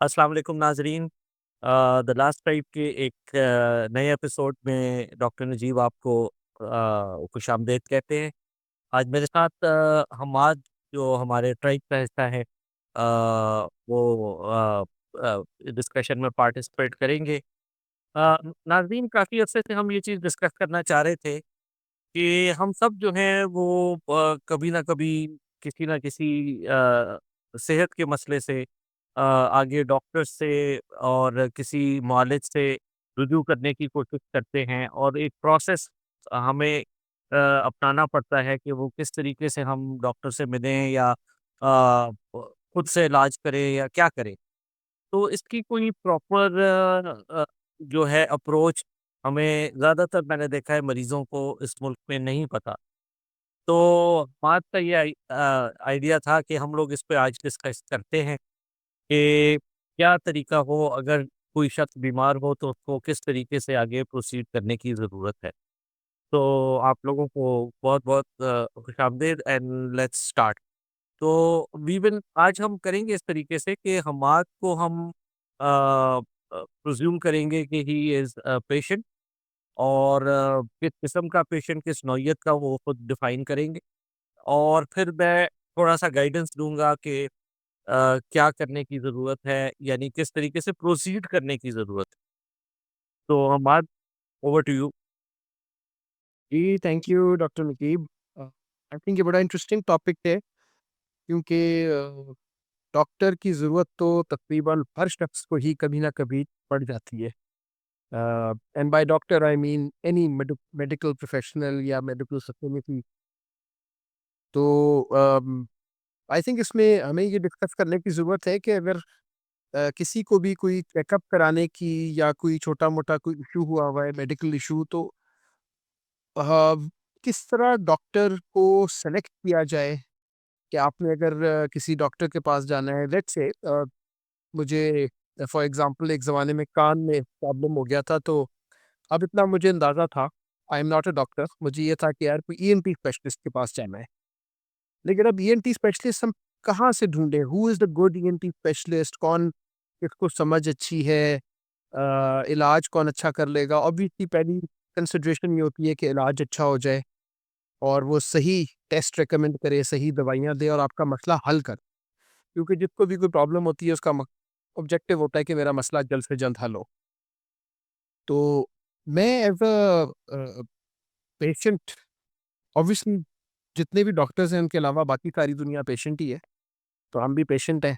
अस्सलाम वालेकुम नाज़रीन। द लास्ट टाइप के एक नए एपिसोड में डॉक्टर नजीब आपको खुशामदीद कहते हैं। आज मेरे साथ हम आज जो हमारे ट्राइब का हिस्सा है वो डिस्कशन में पार्टिसिपेट करेंगे। नाज़रीन, काफ़ी अरसे से हम ये चीज़ डिस्कस करना चाह रहे थे कि हम सब जो हैं वो कभी ना कभी किसी ना किसी सेहत के मसले से आगे डॉक्टर से और किसी मुआलिज से रुजू करने की कोशिश करते हैं और एक प्रोसेस हमें अपनाना पड़ता है कि वो किस तरीके से हम डॉक्टर से मिलें या खुद से इलाज करें या क्या करें। तो इसकी कोई प्रॉपर जो है अप्रोच हमें ज़्यादातर मैंने देखा है मरीज़ों को इस मुल्क में नहीं पता। तो बात का ये आइडिया था कि हम लोग इस पे आज डिस्कस करते हैं कि क्या तरीका हो अगर कोई शख्स बीमार हो तो उसको किस तरीके से आगे प्रोसीड करने की ज़रूरत है। तो आप लोगों को बहुत-बहुत खुशामदीद एंड लेट्स स्टार्ट। तो वी विल आज हम करेंगे इस तरीके से कि हमाद को हम प्रिज़्यूम करेंगे कि ही इज़ अ पेशेंट और किस किस्म का पेशेंट, किस नौइयत का वो खुद डिफ़ाइन करेंगे और फिर मैं थोड़ा-सा गाइडेंस दूँगा कि क्या करने की ज़रूरत है, यानी किस तरीके से प्रोसीड करने की ज़रूरत है। तो हमाद, ओवर टू यू। जी, thank you doctor Naqeeb. I think ये बड़ा इंटरेस्टिंग टॉपिक है क्योंकि डॉक्टर की ज़रूरत तो तकरीबन हर शख्स को ही कभी ना कभी पड़ जाती है। And by doctor I mean any medical professional या मेडिकल फैसिलिटी। तो आई थिंक इसमें हमें ये डिस्कस करने की ज़रूरत है कि अगर किसी को भी कोई चेकअप कराने की या कोई छोटा-मोटा कोई इश्यू हुआ हुआ है, मेडिकल इश्यू, तो अ, किस तरह डॉक्टर को सेलेक्ट किया जाए कि आपने अगर किसी डॉक्टर के पास जाना है, लेट्स से मुझे फॉर एग्जांपल एक ज़माने में कान में प्रॉब्लम हो गया था, तो अब इतना मुझे अंदाज़ा था, आई एम नॉट अ डॉक्टर, मुझे ये था कि यार कोई ईएनटी स्पेशलिस्ट के पास जाना है। लेकिन अब ईएनटी स्पेशलिस्ट हम कहाँ से ढूँढें? Who is the good ENT specialist? कौन, किसको समझ अच्छी है? इलाज कौन अच्छा कर लेगा? ऑब्वियसली पहली कंसिडरेशन ये होती है कि इलाज अच्छा हो जाए और वो सही टेस्ट रिकमेंड करे, सही दवाइयाँ दे और आपका मसला हल करे। क्योंकि जिसको भी कोई प्रॉब्लम होती है उसका ऑब्जेक्टिव होता है कि मेरा मसला जल्द से जल्द हल हो। तो मैं एज़ अ पेशेंट, ऑब्वियसली जितने भी डॉक्टर्स हैं उनके अलावा बाकी सारी दुनिया पेशेंट ही है, तो हम भी पेशेंट हैं।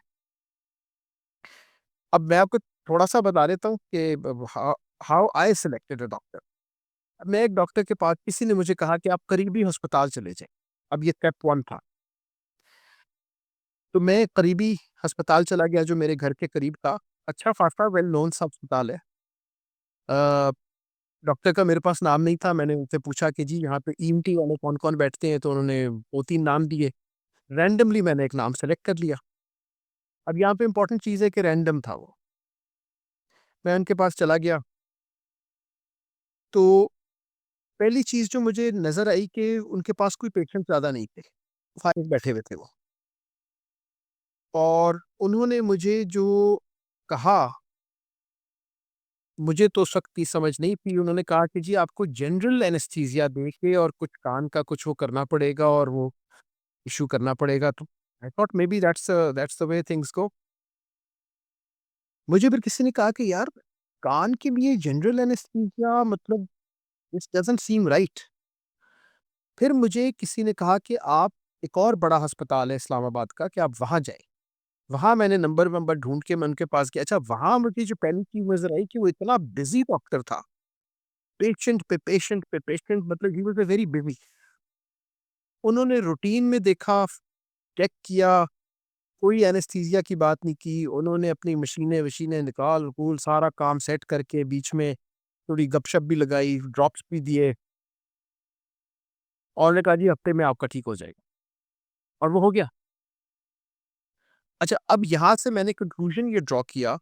अब मैं आपको थोड़ा-सा बता देता हूँ कि ब how how I selected a doctor. अब मैं एक डॉक्टर के पास, किसी ने मुझे कहा कि आप करीबी अस्पताल चले जाएँ। अब ये स्टेप 1 था। तो मैं करीबी अस्पताल चला गया जो मेरे घर के करीब था। अच्छा खासा वेल नोन सा अस्पताल है। अ, डॉक्टर का मेरे पास नाम नहीं था। मैंने उनसे पूछा कि जी यहाँ पे ईएनटी वाले कौन-कौन बैठते हैं? तो उन्होंने 2-3 नाम दिए। रैंडमली मैंने एक नाम सेलेक्ट कर लिया। अब यहाँ पे इम्पोर्टेंट चीज़ है कि रैंडम था वो। मैं उनके पास चला गया, तो पहली चीज़ जो मुझे नज़र आई कि उनके पास कोई पेशेंट ज़्यादा नहीं थे। फारिग बैठे हुए थे वो। और उन्होंने मुझे जो कहा, मुझे तो सख्ती समझ नहीं थी। उन्होंने कहा कि जी आपको जनरल एनेस्थीसिया दे के और कुछ कान का कुछ वो करना पड़ेगा और वो इश्यू करना पड़ेगा। तो I thought may be that's the way things go. मुझे फिर किसी ने कहा कि यार कान के लिए जनरल एनेस्थीसिया, मतलब दिस डज़न्ट सीम राइट। फिर मुझे किसी ने कहा कि आप, एक और बड़ा अस्पताल है इस्लामाबाद का, कि आप वहाँ जाएँ। वहाँ मैंने नंबर-वंबर ढूँढ के मैं उनके पास गया। अच्छा, वहाँ मुझे जो पहली चीज़ नज़र आई कि वो इतना बिज़ी डॉक्टर था। पेशेंट पे पेशेंट पे पेशेंट, मतलब he was a very busy. उन्होंने रूटीन में देखा, चेक किया, कोई एनेस्थीसिया की बात नहीं की। उन्होंने अपनी मशीनें-वशीनें निकाल-वकूल सारा काम सेट करके बीच में थोड़ी गपशप भी लगाई, ड्रॉप्स भी दिए और उन्होंने कहा जी हफ्ते में आपका ठीक हो जाएगा, और वो हो गया। अच्छा, अब यहाँ से मैंने कंक्लूज़न ये ड्रॉ किया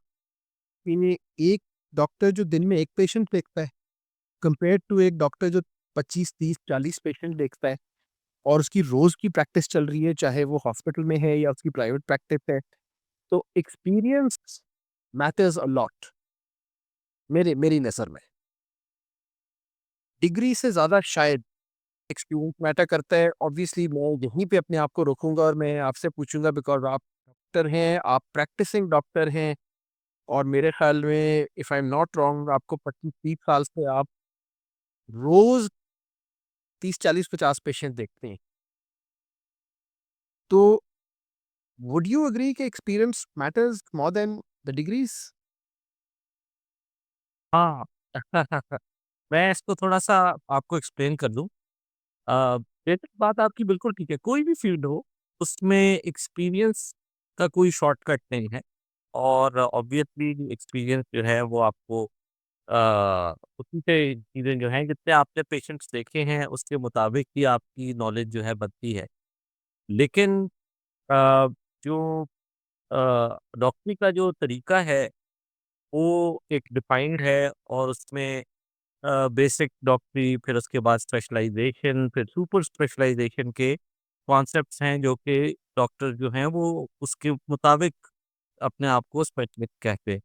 कि एक डॉक्टर जो दिन में 1 पेशेंट देखता है, कंपेयर्ड टू एक डॉक्टर जो 25, 30, 40 पेशेंट देखता है और उसकी रोज़ की प्रैक्टिस चल रही है, चाहे वो हॉस्पिटल में है या उसकी प्राइवेट प्रैक्टिस है। तो एक्सपीरियंस मैटर्स अ लॉट मेरी नज़र में। डिग्री से ज़्यादा शायद एक्सपीरियंस मैटर करता है। ऑब्वियसली मैं यहीं पे अपने आप को रोकूँगा और मैं आपसे पूछूँगा बिकॉज़ आप डॉक्टर हैं, आप प्रैक्टिसिंग डॉक्टर हैं और मेरे ख़्याल में if I am not wrong आपको 25-30 साल से आप रोज़ 30, 40, 50 पेशेंट देखते हैं। तो वुड यू एग्री कि experience matters more than the degrees? हाँ। मैं इसको थोड़ा-सा आपको एक्सप्लेन कर दूँ। अ, बेसिक बात आपकी बिल्कुल ठीक है। कोई भी फ़ील्ड हो, उसमें एक्सपीरियंस का कोई शॉर्टकट नहीं है और ऑब्वियसली एक्सपीरियंस जो है वो आपको उसी से चीज़ें जो हैं जितने आपने पेशेंट्स देखे हैं, उसके मुताबिक ही आपकी नॉलेज जो है बनती है। लेकिन अ, जो डॉक्टरी का जो तरीका है, वो एक डिफाइंड है और उसमें बेसिक डॉक्टरी, फिर उसके बाद स्पेशलाइज़ेशन, फिर सुपर स्पेशलाइज़ेशन के कॉन्सेप्ट्स हैं जो कि डॉक्टर जो हैं वो उसके मुताबिक अपने आप को स्पेशलिस्ट कहते हैं।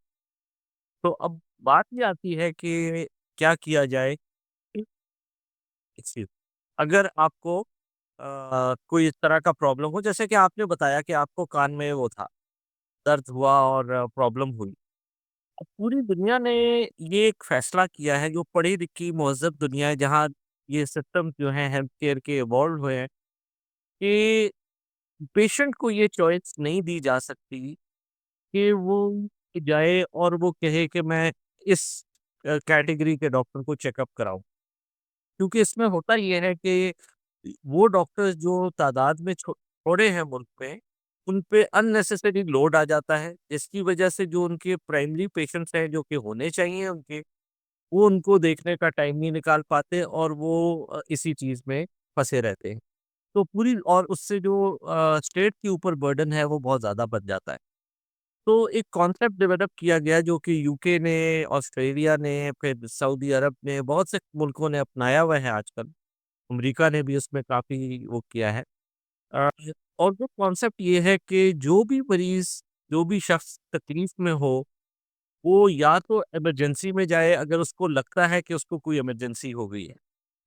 तो अब बात ये आती है कि क्या किया जाए? एक्सक्यूज़ अगर आपको कोई इस तरह का प्रॉब्लम हो जैसे कि आपने बताया कि आपको कान में वो था, दर्द हुआ और प्रॉब्लम हुई। अब पूरी दुनिया ने ये एक फैसला किया है जो पढ़ी-लिखी महज़्ज़ब दुनिया है जहाँ ये सिस्टम जो है हेल्थ केयर के इवॉल्व हुए हैं कि पेशेंट को ये चॉइस नहीं दी जा सकती कि वो जाए और वो कहे कि मैं इस कैटेगरी के डॉक्टर को चेकअप कराऊँ। क्योंकि इसमें होता ये है कि वो डॉक्टर्स जो तादाद में थोड़े हैं मुल्क में, उन पे अननेसेसरी लोड आ जाता है, जिसकी वजह से जो उनके प्राइमरी पेशेंट्स हैं, जो कि होने चाहिए उनके, वो उनको देखने का टाइम नहीं निकाल पाते और वो इसी चीज़ में फँसे रहते हैं। तो पूरी और उससे जो स्टेट के ऊपर बर्डन है, वो बहुत ज़्यादा बढ़ जाता है। तो एक कॉन्सेप्ट डेवलप किया गया जो कि यूके ने, ऑस्ट्रेलिया ने, फिर सऊदी अरब ने, बहुत से मुल्कों ने अपनाया हुआ है आजकल। अमेरिका ने भी उसमें काफ़ी वो किया है। अ, और वो कॉन्सेप्ट ये है कि जो भी मरीज़, जो भी शख्स तकलीफ़ में हो, वो या तो इमरजेंसी में जाए अगर उसको लगता है कि उसको कोई इमरजेंसी हो गई है।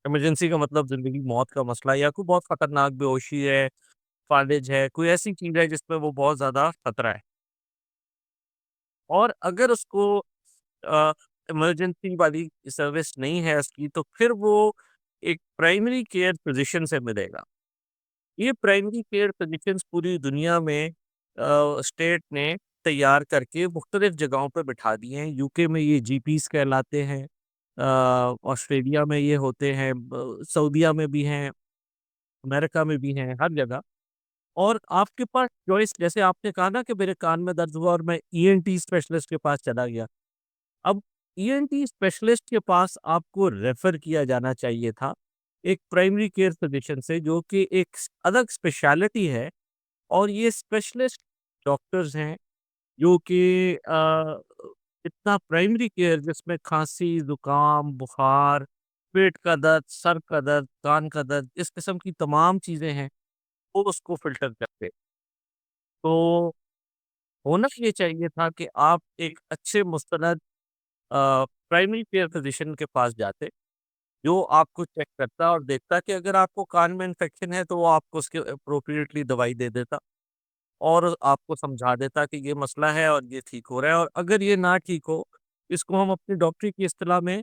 इमरजेंसी का मतलब ज़िंदगी मौत का मसला या कोई बहुत खतरनाक बेहोशी है, फालिज है, कोई ऐसी चीज़ है जिसमें वो बहुत ज़्यादा खतरा है। और अगर उसको अ, इमरजेंसी वाली सर्विस नहीं है उसकी तो फिर वो एक प्राइमरी केयर फ़िज़िशियन से मिलेगा। ये प्राइमरी केयर फ़िज़िशियंस पूरी दुनिया में स्टेट ने तैयार करके मुख्तलिफ जगहों पे बिठा दिए हैं। यूके में ये जीपीज़ कहलाते हैं। ऑस्ट्रेलिया में ये होते हैं, सऊदीया में भी हैं, अमेरिका में भी हैं, हर जगह। और आपके पास चॉइस जैसे आपने कहा ना कि मेरे कान में दर्द हुआ और मैं ईएनटी स्पेशलिस्ट के पास चला गया। अब ईएनटी स्पेशलिस्ट के पास आपको रेफ़र किया जाना चाहिए था, एक प्राइमरी केयर फ़िज़िशियन से जो कि एक अलग स्पेशलिटी है और ये स्पेशलिस्ट डॉक्टर्स हैं जो कि इतना प्राइमरी केयर जिसमें खाँसी, ज़ुकाम, बुखार, पेट का दर्द, सर का दर्द, कान का दर्द, इस किस्म की तमाम चीज़ें हैं, वो उसको फ़िल्टर करते। तो होना ये चाहिए था कि आप एक अच्छे मुस्तनद प्राइमरी केयर फ़िज़िशियन के पास जाते, जो आपको चेक करता और देखता कि अगर आपको कान में इन्फेक्शन है, तो वो आपको उसके एप्रोप्रिएटली दवाई दे देता और आपको समझा देता कि ये मसला है और ये ठीक हो रहा है और अगर ये ना ठीक हो, इसको हम अपनी डॉक्टरी की इस्तिलाह में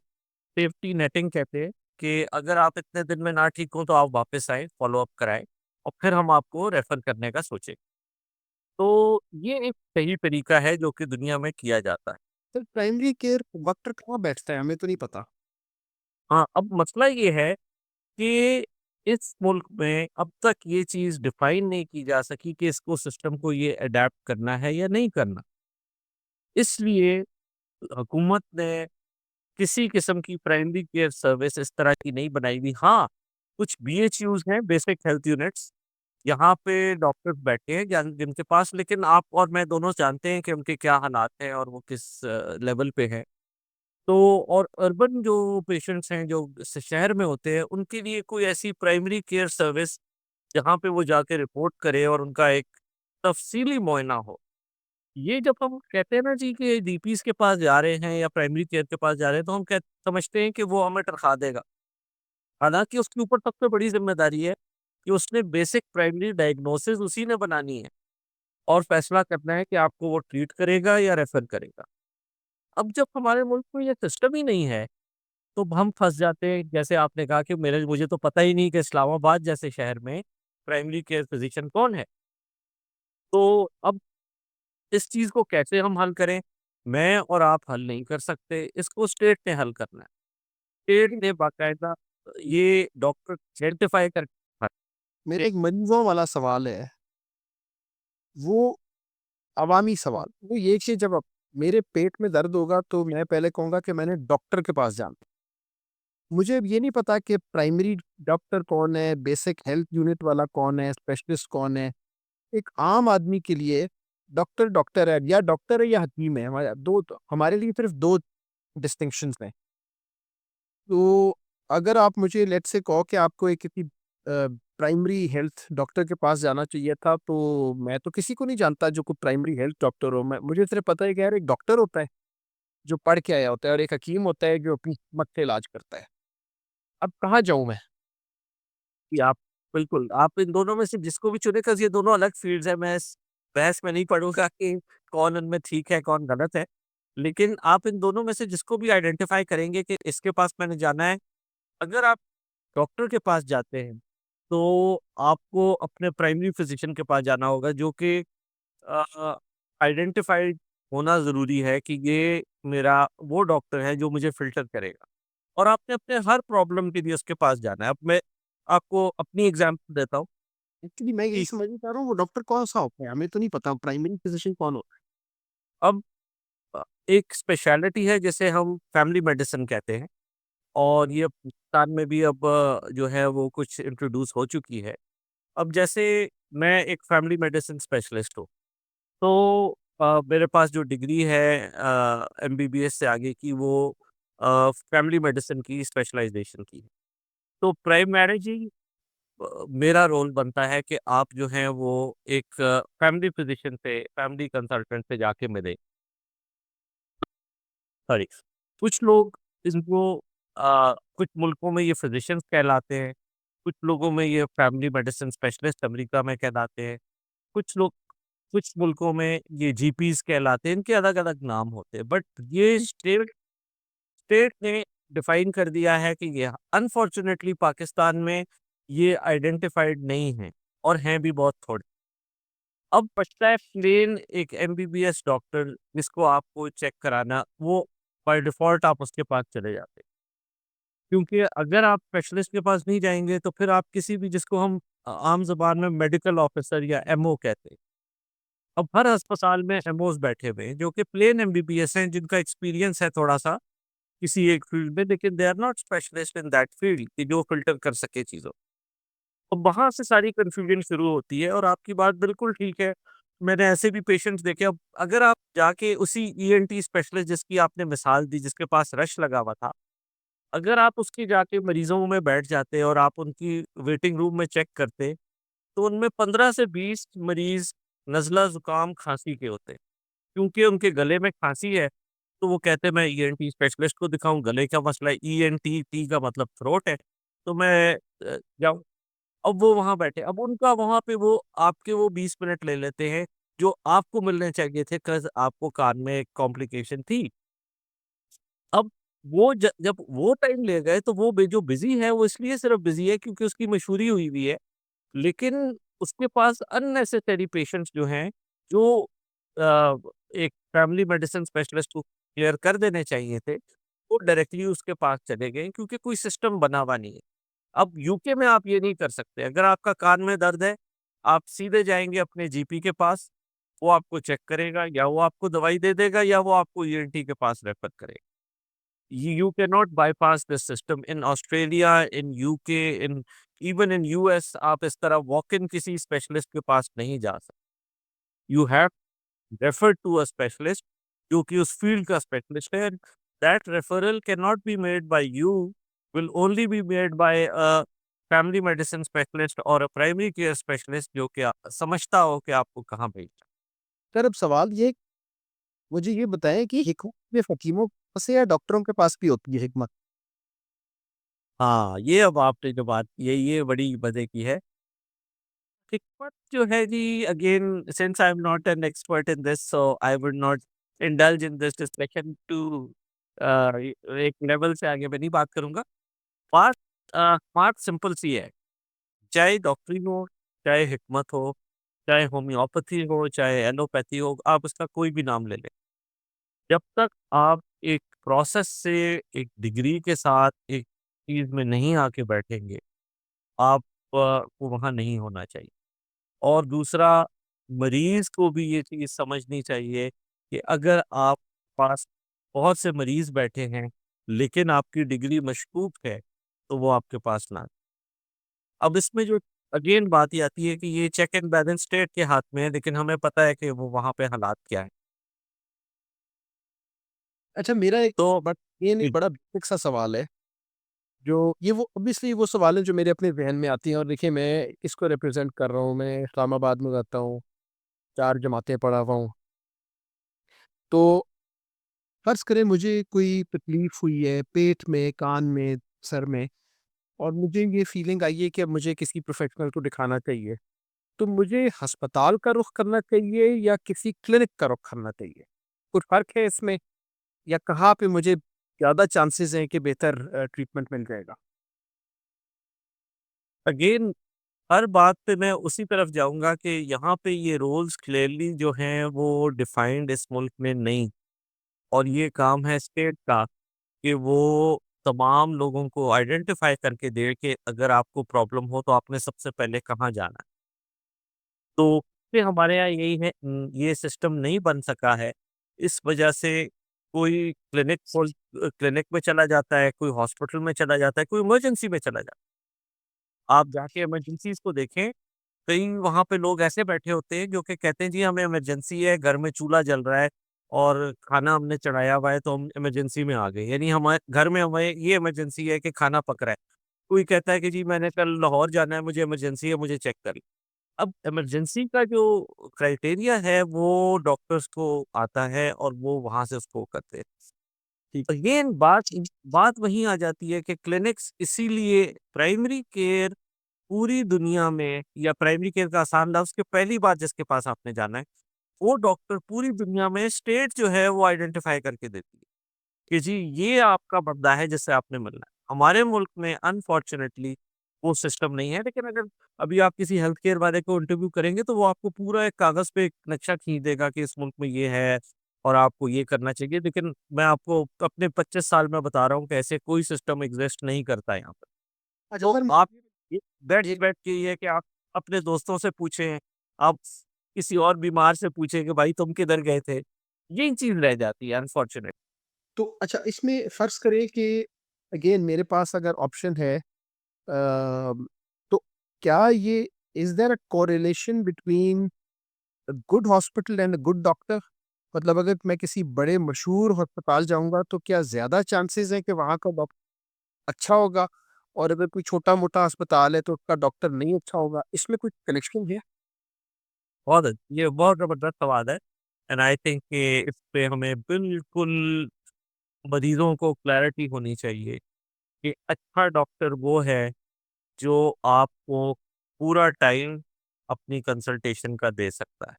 सेफ्टी नेटिंग कहते हैं कि अगर आप इतने दिन में ना ठीक हो, तो आप वापस आएँ, फ़ॉलो-अप कराएँ और फिर हम आपको रेफ़र करने का सोचें। तो ये एक सही तरीका है जो कि दुनिया में किया जाता है। सर प्राइमरी केयर डॉक्टर कहाँ बैठता है? हमें तो नहीं पता। हाँ, अब मसला ये है कि इस मुल्क में अब तक ये चीज़ डिफ़ाइन नहीं की जा सकी कि इसको सिस्टम को ये अडैप्ट करना है या नहीं करना। इसलिए हुकूमत ने किसी किस्म की प्राइमरी केयर सर्विस इस तरह की नहीं बनाई हुई। हाँ, कुछ बीएचयूज़ हैं, बेसिक हेल्थ यूनिट्स, यहाँ पे डॉक्टर्स बैठे हैं जिनके पास लेकिन आप और मैं दोनों जानते हैं कि उनके क्या हालात हैं और वो किस लेवल पे हैं। तो और अर्बन जो पेशेंट्स हैं जो शहर में होते हैं, उनके लिए कोई ऐसी प्राइमरी केयर सर्विस जहाँ पे वो जाके रिपोर्ट करें और उनका एक तफ़सीली मुआयना हो, ये जब हम कहते हैं ना जी कि डीपीज़ के पास जा रहे हैं या प्राइमरी केयर के पास जा रहे हैं, तो हम समझते हैं कि वो हमें तनख़्वाह देगा। हालाँकि उसके ऊपर सबसे बड़ी ज़िम्मेदारी है कि उसने बेसिक प्राइमरी डायग्नोसिस उसी ने बनानी है और फ़ैसला करना है कि आपको वो ट्रीट करेगा या रेफ़र करेगा। अब जब हमारे मुल्क में ये सिस्टम ही नहीं है, तो हम फँस जाते हैं। जैसे आपने कहा कि मुझे तो पता ही नहीं कि इस्लामाबाद जैसे शहर में प्राइमरी केयर फ़िज़िशियन कौन है? तो अब इस चीज़ को कैसे हम हल करें? मैं और आप हल नहीं कर सकते, इसको स्टेट ने हल करना है। स्टेट ने बाकायदा ये डॉक्टर आइडेंटिफ़ाई कर मेरे एक मरीज़ों वाला सवाल है, वो अवामी सवाल। वो ये कि जब मेरे पेट में दर्द होगा तो मैं पहले कहूँगा कि मैंने डॉक्टर के पास जाना है। मुझे अब ये नहीं पता कि प्राइमरी डॉक्टर कौन है, बेसिक हेल्थ यूनिट वाला कौन है, स्पेशलिस्ट कौन है। एक आम आदमी के लिए डॉक्टर डॉक्टर है, या डॉक्टर है या हकीम है। हमारे लिए सिर्फ़ 2 डिस्टिंक्शंस हैं। तो अगर आप मुझे लेट्स से कहो कि आपको एक किसी प्राइमरी हेल्थ डॉक्टर के पास जाना चाहिए था, तो मैं तो किसी को नहीं जानता जो कोई प्राइमरी हेल्थ डॉक्टर हो। मैं मुझे सिर्फ़ पता है कि यार एक डॉक्टर होता है, जो पढ़ के आया होता है, और एक हकीम होता है जो अपनी हिम्मत से इलाज करता है। अब कहाँ जाऊँ मैं? कि आप बिल्कुल, आप इन दोनों में से जिसको भी चुनें, 'cause ये दोनों अलग फ़ील्ड्स हैं, मैं इस बहस में नहीं पड़ूँगा कि कौन उनमें ठीक है, कौन गलत है। लेकिन आप इन दोनों में से जिसको भी आइडेंटिफ़ाई करेंगे कि इसके पास मैंने जाना है, अगर आप डॉक्टर के पास जाते हैं, तो आपको अपने प्राइमरी फ़िज़िशियन के पास जाना होगा, जो कि आइडेंटिफ़ाइड होना ज़रूरी है कि ये मेरा वो डॉक्टर है जो मुझे फ़िल्टर करेगा। और आपने अपने हर प्रॉब्लम के लिए उसके पास जाना है। अब मैं आपको अपनी एग्ज़ाम्पल देता हूँ एक्चुअली मैं यही कि समझना चाह रहा हूँ वो डॉक्टर कौन-सा होता है? हमें तो नहीं पता प्राइमरी फिजिशियन कौन होता है? अब एक स्पेशलिटी है जिसे हम फैमिली मेडिसिन कहते हैं और ये पाकिस्तान में भी अब जो है वो कुछ इंट्रोड्यूस हो चुकी है। अब जैसे मैं एक फैमिली मेडिसिन स्पेशलिस्ट हूँ, तो मेरे पास जो डिग्री है एमबीबीएस से आगे की, वो फैमिली मेडिसिन की स्पेशलाइज़ेशन की है। तो प्राइमरी मेरा रोल बनता है कि आप जो हैं वो एक फैमिली फिजिशियन से, फैमिली कंसल्टेंट से जाके मिलें। सॉरी, कुछ लोग इनको कुछ मुल्कों में ये फिजिशियंस कहलाते हैं, कुछ लोगों में ये फैमिली मेडिसिन स्पेशलिस्ट अमेरिका में कहलाते हैं, कुछ लोग कुछ मुल्कों में ये जीपीज़ कहलाते हैं, इनके अलग-अलग नाम होते हैं। बट ये स्टेट स्टेट ने डिफाइन कर दिया है कि ये अनफॉर्चुनेटली पाकिस्तान में ये आइडेंटिफाइड नहीं हैं और हैं भी बहुत थोड़े। अब बचता है प्लेन एक एमबीबीएस डॉक्टर जिसको आपको चेक कराना, वो बाय डिफ़ॉल्ट आप उसके पास चले जाते हैं। क्योंकि अगर आप स्पेशलिस्ट के पास नहीं जाएँगे तो फिर आप किसी भी, जिसको हम आम ज़बान में मेडिकल ऑफ़िसर या एमओ कहते हैं। अब हर अस्पताल में एमओज़ बैठे हुए हैं जो कि प्लेन एमबीबीएस हैं, जिनका एक्सपीरियंस है थोड़ा-सा किसी एक फ़ील्ड में, लेकिन they are not specialist in that field कि जो फ़िल्टर कर सके चीज़ों। अब वहाँ से सारी कन्फ्यूजन शुरू होती है और आपकी बात बिल्कुल ठीक है। मैंने ऐसे भी पेशेंट्स देखे। अब अगर आप जाके उसी ईएनटी स्पेशलिस्ट जिसकी आपने मिसाल दी, जिसके पास रश लगा हुआ था, अगर आप उसके जाके मरीज़ों में बैठ जाते और आप उनकी वेटिंग रूम में चेक करते, तो उनमें 15 से 20 मरीज़ नज़ला, ज़ुकाम, खाँसी के होते। क्योंकि उनके गले में खाँसी है, तो वो कहते हैं मैं ईएनटी स्पेशलिस्ट को दिखाऊँ, गले का मसला है, ईएनटी, टी का मतलब थ्रोट है, तो मैं जाऊँ। अब वो वहाँ बैठे, अब उनका वहाँ पे वो आपके वो 20 मिनट ले लेते हैं, जो आपको मिलने चाहिए थे, 'cause आपको कान में एक कॉम्प्लिकेशन थी। अब वो जब वो टाइम ले गए, तो वो जो बिज़ी है, वो इसलिए सिर्फ़ बिज़ी है क्योंकि उसकी मशहूरी हुई हुई है। लेकिन उसके पास अननेसेसरी पेशेंट्स जो हैं, जो एक फैमिली मेडिसिन स्पेशलिस्ट को क्लियर कर देने चाहिए थे, वो डायरेक्टली उसके पास चले गए क्योंकि कोई सिस्टम बना हुआ नहीं है। अब यूके में आप ये नहीं कर सकते, अगर आपका कान में दर्द है, आप सीधे जाएँगे अपने जीपी के पास, वो आपको चेक करेगा, या वो आपको दवाई दे देगा या वो आपको ईएनटी के पास रेफ़र करेगा। You cannot bypass this system in Australia, in UK, in even in US आप इस तरह वॉक इन किसी स्पेशलिस्ट के पास नहीं जा सकते। You have refer to a specialist जो कि उस फील्ड का स्पेशलिस्ट है। That referral can not be made by you, will only be made by a family medicine specialist और अ प्राइमरी केयर स्पेशलिस्ट जो कि समझता हो कि आपको कहाँ भेजना है। सर अब सवाल ये मुझे ये बताएँ कि हिकमत सिर्फ़ हकीमों के पास है या डॉक्टरों के पास भी होती है हिकमत? हाँ, ये अब आपने जो बात की है ये बड़ी मज़े की है। हिकमत जो है जी again since I am not an expert in this so I would not indulge in this discussion to एक लेवल से आगे मैं नहीं बात करूँगा। बात बात सिंपल सी है, चाहे डॉक्टरी हो, चाहे हिकमत हो, चाहे होम्योपैथी हो, चाहे एलोपैथी हो, आप उसका कोई भी नाम ले लें। जब तक आप एक प्रोसेस से एक डिग्री के साथ एक चीज़ में नहीं आके बैठेंगे, आप को वहाँ नहीं होना चाहिए। और दूसरा मरीज़ को भी ये चीज़ समझनी चाहिए कि अगर आप पास बहुत से मरीज़ बैठे हैं, लेकिन आपकी डिग्री मशकूक है, तो वो आपके पास ना अब इसमें जो अगेन बात ये आती है कि ये चेक एंड बैलेंस स्टेट के हाथ में है, लेकिन हमें पता है कि वो वहाँ पे हालात क्या हैं। अच्छा, मेरा एक तो बट ये नहीं जी, बड़ा बेसिक सा सवाल है, जो ये वो ऑब्वियसली वो सवाल है जो मेरे अपने ज़हन में आती हैं और देखिए मैं इसको रिप्रेज़ेंट कर रहा हूँ, मैं इस्लामाबाद में रहता हूँ, 4 जमातें पढ़ा हुआ हूँ। तो फ़र्ज़ करें मुझे कोई तकलीफ़ हुई है पेट में, कान में, सर में और मुझे ये फ़ीलिंग आई है कि अब मुझे किसी प्रोफ़ेशनल को दिखाना चाहिए। तो मुझे अस्पताल का रुख करना चाहिए या किसी क्लिनिक का रुख करना चाहिए? कुछ फ़र्क है इसमें या कहाँ पे मुझे ज़्यादा चांसेज़ हैं कि बेहतर ट्रीटमेंट मिल जाएगा? अगेन हर बात पे मैं उसी तरफ जाऊँगा कि यहाँ पे ये रोल्स क्लियरली जो हैं वो डिफाइंड इस मुल्क में नहीं और ये काम है स्टेट का कि वो तमाम लोगों को आइडेंटिफ़ाई करके दे कि अगर आपको प्रॉब्लम हो तो आपने सबसे पहले कहाँ जाना है। तो फिर हमारे यहाँ यही है ये सिस्टम नहीं बन सका है। इस वजह से कोई क्लिनिक में चला जाता है, कोई हॉस्पिटल में चला जाता है, कोई इमरजेंसी में चला जाता है। आप जाके इमरजेंसीज़ को देखें, कई वहाँ पे लोग ऐसे बैठे होते हैं जो कि कहते हैं जी हमें इमरजेंसी है, घर में चूल्हा जल रहा है और खाना हमने चढ़ाया हुआ है तो हम इमरजेंसी में आ गए। यानी हमारे घर में हमें ये इमरजेंसी है कि खाना पक रहा है। कोई कहता है कि जी मैंने कल लाहौर जाना है, मुझे इमरजेंसी है, मुझे चेक कर अब इमरजेंसी का जो क्राइटेरिया है वो डॉक्टर्स को आता है और वो वहाँ से उसको करते हैं। ठीक। अगेन बात वहीं आ जाती है कि क्लिनिक्स इसीलिए प्राइमरी केयर पूरी दुनिया में या प्राइमरी केयर का आसान लफ्ज़ कि पहली बात जिसके पास आपने जाना है, वो डॉक्टर पूरी दुनिया में स्टेट जो है वो आइडेंटिफ़ाई करके देती है, कि जी ये आपका बंदा है जिससे आपने मिलना है। हमारे मुल्क में अनफॉर्च्यूनेटली वो सिस्टम नहीं है, लेकिन अगर अभी आप किसी हेल्थ केयर वाले को इंटरव्यू करेंगे तो वो आपको पूरा एक कागज़ पे एक नक्शा खींच देगा कि इस मुल्क में ये है और आपको ये करना चाहिए। लेकिन मैं आपको अपने 25 साल में बता रहा हूँ कि ऐसे कोई सिस्टम एग्ज़िस्ट नहीं करता यहाँ पे। अच्छा तो सर आप मुझे ये बेस्ट ये बेट यही है कि आप अपने दोस्तों से पूछें, आप किसी और बीमार से पूछें कि भाई तुम किधर गए थे? यही चीज़ रह जाती है अनफॉर्च्यूनेट तो अच्छा इसमें फ़र्ज़ करें कि अगेन मेरे पास अगर ऑप्शन है तो क्या ये is there a correlation between a good hospital and a good doctor? मतलब अगर मैं किसी बड़े मशहूर अस्पताल जाऊँगा तो क्या ज़्यादा चांसेज़ हैं कि वहाँ का डॉक्टर अच्छा होगा? और अगर कोई छोटा-मोटा अस्पताल है तो उसका डॉक्टर नहीं अच्छा होगा, इसमें कोई कनेक्शन है? ये बहुत ज़बरदस्त सवाल है एंड आई थिंक कि इस पे हमें बिल्कुल मरीज़ों को क्लैरिटी होनी चाहिए कि अच्छा डॉक्टर वो है जो आपको पूरा टाइम अपनी कंसल्टेशन का दे सकता है।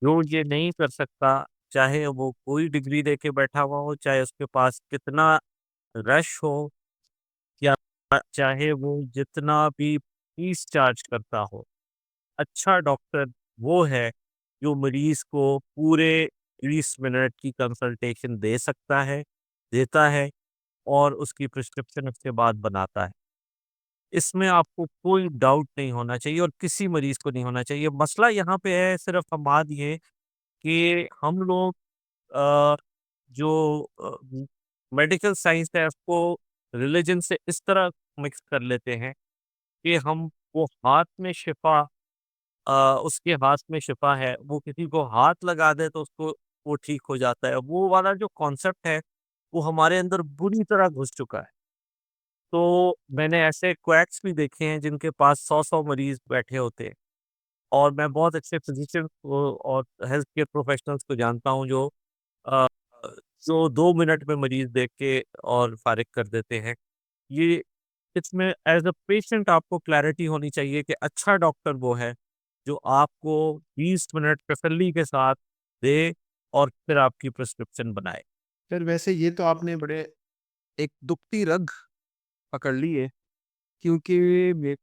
जो ये नहीं कर सकता, चाहे वो कोई डिग्री लेके बैठा हुआ हो, चाहे उसके पास कितना रश हो या चाहे वो जितना भी फीस चार्ज करता हो। अच्छा डॉक्टर वो है जो मरीज़ को पूरे 20 मिनट की कंसल्टेशन दे सकता है, देता है और उसकी प्रिस्क्रिप्शन उसके बाद बनाता है। इसमें आपको कोई डाउट नहीं होना चाहिए और किसी मरीज़ को नहीं होना चाहिए। मसला यहाँ पे है सिर्फ़ बात ये कि हम लोग अ, जो मेडिकल साइंस है उसको रिलिजन से इस तरह मिक्स कर लेते हैं कि हम वो हाथ में शिफ़ा उसके हाथ में शिफ़ा है, वो किसी को हाथ लगा दे तो उसको वो ठीक हो जाता है। वो वाला जो कॉन्सेप्ट है, वो हमारे अंदर बुरी तरह घुस चुका है। तो मैंने ऐसे क्वैक्स भी देखे हैं जिनके पास 100-100 मरीज़ बैठे होते हैं। और मैं बहुत अच्छे फिजिशियंस को और हेल्थ केयर प्रोफेशनल्स को जानता हूँ अ, जो 2 मिनट में मरीज़ देख के और फ़ारिग कर देते हैं। ये इसमें एज़ अ पेशेंट आपको क्लैरिटी होनी चाहिए कि अच्छा डॉक्टर वो है, जो आपको 20 मिनट तसल्ली के साथ दे और फिर आपकी प्रिस्क्रिप्शन बनाए। फिर वैसे ये तो आपने बड़े एक दुखती रग पकड़ ली है, क्योंकि मे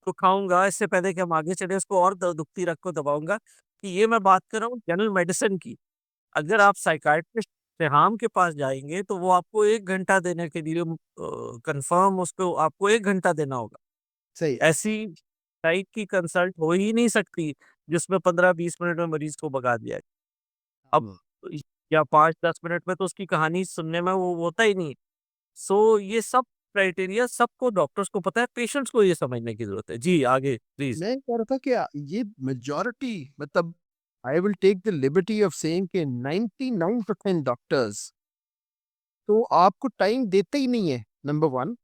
तो खाऊँगा इससे पहले कि हम आगे चलें उसको और द दुखती रग को दबाऊँगा कि ये मैं बात कर रहा हूँ जनरल मेडिसिन की। अगर आप साइकियाट्रिस्ट रेहाम के पास जाएँगे तो वो आपको 1 घंटा देने के लिए कन्फर्म उसको आपको 1 घंटा देना होगा। सही है। ऐसी टाइप की कंसल्ट हो ही नहीं सकती जिसमें 15-20 मिनट में मरीज़ को भगा दिया जाए। अब हुँ। या 5-10 मिनट में तो उसकी कहानी सुनने में वो होता ही नहीं। सो ये सब क्राइटेरिया सबको डॉक्टर्स को पता है, पेशेंट्स को ये समझने की ज़रूरत है। जी, आगे प्लीज़। मैं कह रहा था कि ये मेजॉरिटी मतलब I will take the liberty of saying कि 99% डॉक्टर्स तो आपको टाइम देते ही नहीं है, नंबर 1।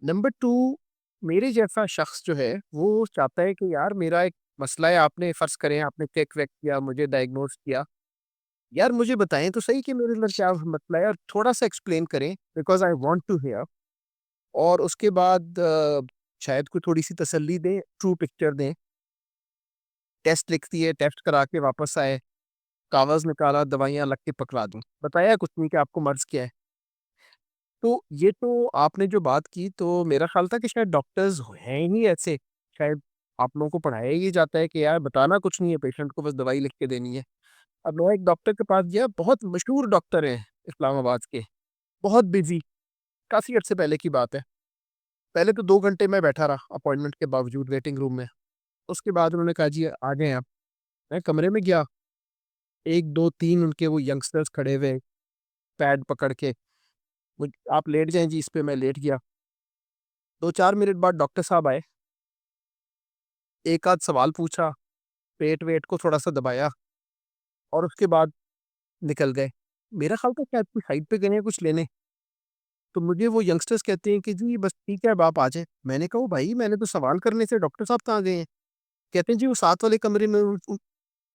नंबर 2, मेरे जैसा शख्स जो है, वो चाहता है कि यार मेरा एक मसला है, आपने फ़र्ज़ करें आपने चेक वेक किया, मुझे डायग्नोज़ किया। यार मुझे बताएँ तो सही कि मेरे अंदर क्या मसला है और थोड़ा-सा एक्सप्लेन करें because I want to hear. और उसके बाद शायद कोई थोड़ी-सी तसल्ली दें, ट्रू पिक्चर दें। टेस्ट लिख दिए, टेस्ट करा के वापस आए, कागज़ निकाला, दवाइयाँ लिख के पकड़ा दूँ। बताया कुछ नहीं कि आपको मर्ज़ क्या है। तो ये तो आपने जो बात की तो मेरा ख़्याल था कि शायद डॉक्टर्स हैं ही नहीं ऐसे। शायद आप लोगों को पढ़ाया ही जाता है कि यार बताना कुछ नहीं है, पेशेंट को बस दवाई लिख के देनी है। अब मैं एक डॉक्टर के पास गया, बहुत मशहूर डॉक्टर हैं इस्लामाबाद के, बहुत बिज़ी, काफ़ी अरसे पहले की बात है। पहले तो 2 घंटे मैं बैठा रहा अपॉइंटमेंट के बावजूद वेटिंग रूम में। उसके बाद उन्होंने कहा जी आ जाएँ आप। मैं कमरे में गया, 1, 2, 3 उनके वो यंगस्टर्स खड़े हुए, पैड पकड़ के, मुझ आप लेट जाएँ जी इस पे, मैं लेट गया। 2-4 मिनट बाद डॉक्टर साहब आए, एक आध सवाल पूछा, पेट-वेट को थोड़ा-सा दबाया और उसके बाद निकल गए। मेरा ख़्याल था शायद कोई साइड पे गए हैं कुछ लेने, तो मुझे वो यंगस्टर्स कहते हैं कि जी बस ठीक है अब आप आ जाएँ। मैंने कहा, "ओ भाई मैंने तो सवाल करने से डॉक्टर साहब कहाँ गए हैं?" कहते हैं जी वो साथ वाले कमरे में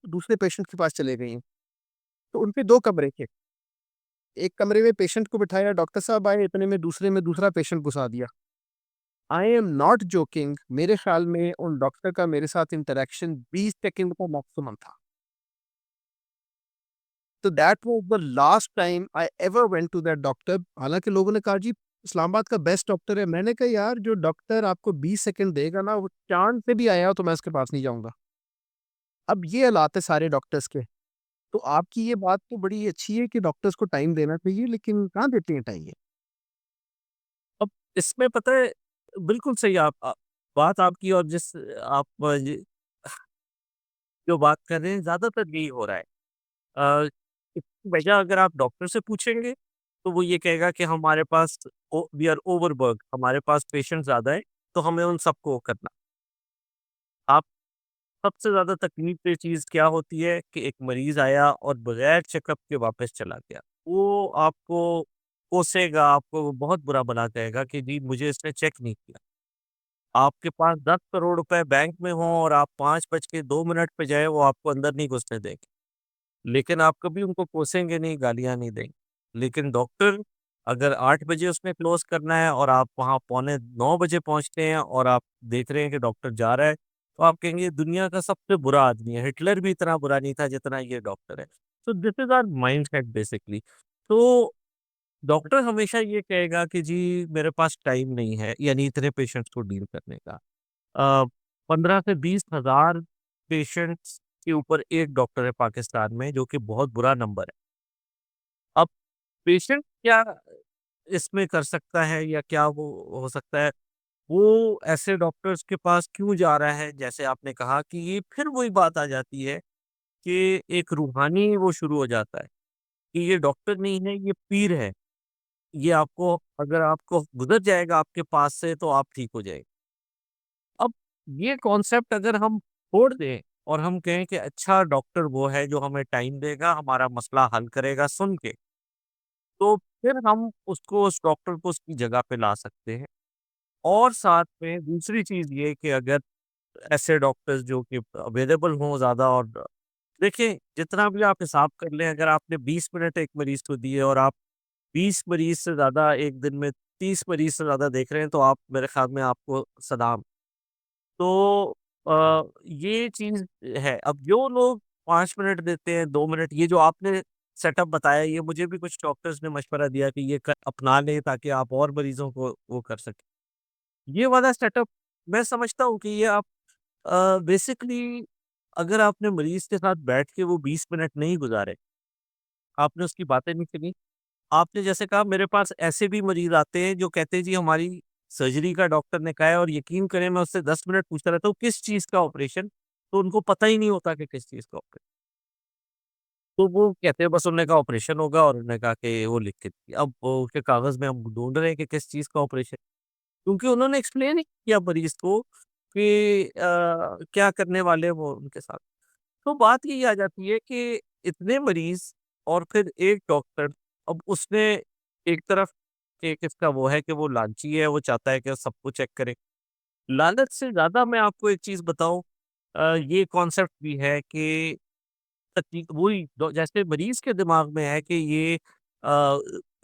दूसरे पेशेंट के पास चले गए हैं। तो उनके 2 कमरे थे। एक कमरे में पेशेंट को बिठाया, डॉक्टर साहब आए, इतने में दूसरे में दूसरा पेशेंट घुसा दिया। आई एम नॉट जोकिंग, मेरे ख़्याल में उन डॉक्टर का मेरे साथ इंटरैक्शन 20 सेकंड का मैक्सिमम था। तो that was the last time I ever went to that doctor. हालाँकि लोगों ने कहा जी इस्लामाबाद का बेस्ट डॉक्टर है। मैंने कहा यार जो डॉक्टर आपको 20 सेकंड देगा ना, वो चाँद से भी आया हो तो मैं उसके पास नहीं जाऊँगा। अब ये हालात है सारे डॉक्टर्स के। तो आपकी ये बात तो बड़ी अच्छी है कि डॉक्टर्स को टाइम देना चाहिए, लेकिन कहाँ देते हैं टाइम ये? अब इसमें पता है बिल्कुल सही बात आपकी और जिस आप ज जो बात कर रहे हैं ज़्यादातर यही हो रहा है। इसकी वजह अगर आप डॉक्टर से पूछेंगे, तो वो ये कहेगा कि हमारे पास वी आर ओवरवर्क्ड, हमारे पास पेशेंट ज़्यादा है, तो हमें उन सबको करना। आप सबसे ज़्यादा तकलीफ ये चीज़ क्या होती है कि एक मरीज़ आया और बगैर चेकअप के वापस चला गया। वो आपको कोसेगा, आपको बहुत बुरा भला कहेगा कि जी मुझे इसने चेक नहीं किया। आपके पास 10 करोड़ रुपए बैंक में हों और आप 5 बज के 2 मिनट पे जाएँ, वो आपको अंदर नहीं घुसने देंगे। लेकिन आप कभी उनको कोसेंगे नहीं, गालियाँ नहीं देंगे। लेकिन डॉक्टर अगर 8 बजे उसने क्लोज़ करना है और आप वहाँ पौने 9 बजे पहुँचते हैं और आप देख रहे हैं कि डॉक्टर जा रहा है, तो आप कहेंगे ये दुनिया का सबसे बुरा आदमी है, हिटलर भी इतना बुरा नहीं था जितना ये डॉक्टर है। तो this is our mindset basically. तो डॉक्टर हमेशा ये कहेगा कि जी मेरे पास टाइम नहीं है, यानी इतने पेशेंट्स को डील करने का। 15 से 20 हज़ार पेशेंट्स के ऊपर 1 डॉक्टर है पाकिस्तान में, जो कि बहुत बुरा नंबर है। अब पेशेंट क्या इसमें कर सकता है या क्या वो हो सकता है, वो ऐसे डॉक्टर्स के पास क्यों जा रहा है? जैसे आपने कहा कि ये फिर वही बात आ जाती है कि एक रूहानी वो शुरू हो जाता है, कि ये डॉक्टर नहीं है, ये पीर है। ये आपको अगर आपको गुज़र जाएगा आपके पास से तो आप ठीक हो जाएँगे। अब ये कॉन्सेप्ट अगर हम छोड़ दें और हम कहें कि अच्छा डॉक्टर वो है जो हमें टाइम देगा, हमारा मसला हल करेगा सुन के, तो फिर हम उसको उस डॉक्टर को उसकी जगह पे ला सकते हैं। और साथ में दूसरी चीज़ ये कि अगर ऐसे डॉक्टर्स जो कि अवेलेबल हों ज़्यादा। और देखिए, जितना भी आप हिसाब कर लें, अगर आपने 20 मिनट एक मरीज़ को दिए और आप 20 मरीज़ से ज़्यादा एक दिन में 30 मरीज़ से ज़्यादा देख रहे हैं, तो आप मेरे ख़्याल में आपको सलाम। तो ये चीज़ है। अब जो लोग 5 मिनट देते हैं, 2 मिनट, ये जो आपने सेटअप बताया, ये मुझे भी कुछ डॉक्टर्स ने मशवरा दिया कि ये अपना लें ताकि आप और मरीज़ों को वो कर सकें। ये वाला सेटअप मैं समझता हूँ कि ये आप बेसिकली अगर आपने मरीज़ के साथ बैठ के वो 20 मिनट नहीं गुज़ारे, आपने उसकी बातें नहीं सुनी, आपने जैसे कहा, मेरे पास ऐसे भी मरीज़ आते हैं जो कहते हैं जी हमारी सर्जरी का डॉक्टर ने कहा है, और यकीन करें मैं उससे 10 मिनट पूछता रहता हूँ किस चीज़ का ऑपरेशन? तो उनको पता ही नहीं होता कि किस चीज़ का ऑपरेशन। तो वो कहते हैं बस, उन्होंने कहा ऑपरेशन होगा और उन्होंने कहा कि वो लिख के दिया। अब वो उसके कागज़ में हम ढूँढ रहे हैं कि किस चीज़ का ऑपरेशन, क्योंकि उन्होंने एक्सप्लेन ही किया मरीज़ को कि क्या करने वाले हैं वो उनके साथ। तो बात यही आ जाती है कि इतने मरीज़ और फिर एक डॉक्टर। अब उसने एक तरफ एक इसका वो है कि वो लालची है, वो चाहता है कि सबको चेक करे। लालच से ज़्यादा मैं आपको एक चीज़ बताऊँ, ये कॉन्सेप्ट भी है कि तकनीक वही जैसे मरीज़ के दिमाग में है कि ये